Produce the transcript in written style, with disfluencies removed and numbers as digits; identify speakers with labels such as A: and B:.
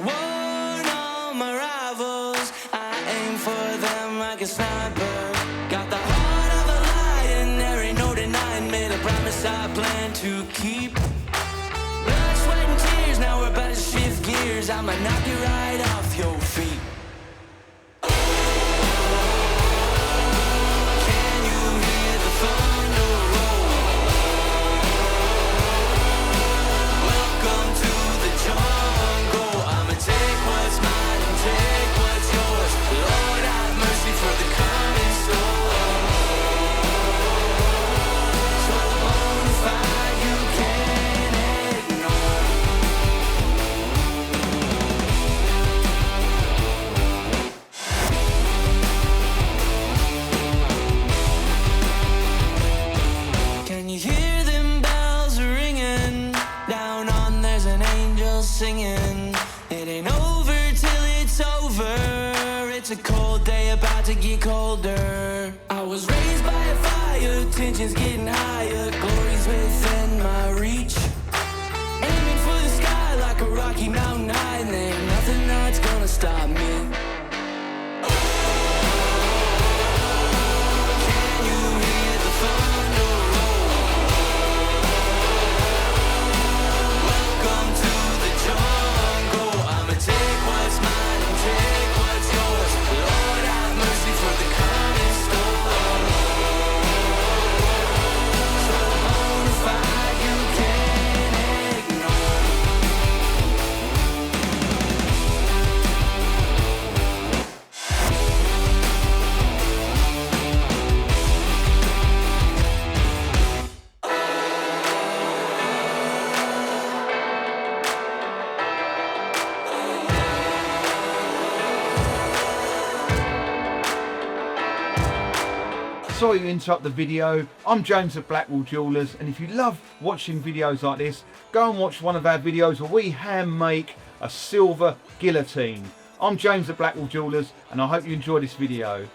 A: warn all my rivals. I aim for them like a sniper. Got the heart of a lion, there ain't no denying. Made a promise I plan to keep. Blood, sweat, and tears, now we're about to shift gears. I'ma knock you right off your feet. Can you hear the thunder roll? Welcome to the jungle. I'ma take what's mine and take what's yours. Lord, have mercy for the coming storm. So the bona fide you can't ignore. Can you hear them bells ringing? Down on there's an angel singing. It ain't over till it's over. It's a cold day about to get colder. I was raised by a fire, tension's getting higher. Glory's within my reach. Aiming for the sky like a Rocky Mountain high. And there ain't nothing that's gonna stop me. Can you hear the thunder roll? Welcome to the jungle. I'ma take what's mine and take what's yours. Lord, have mercy for the coming storm. So the bona fide you can't ignore.
B: Sorry to interrupt the video. I'm James of Blackwall Jewellers, and if you love watching videos like this, go and watch one of our videos where we hand make a silver guillotine. I'm James of Blackwall Jewellers, and I hope you enjoy this video.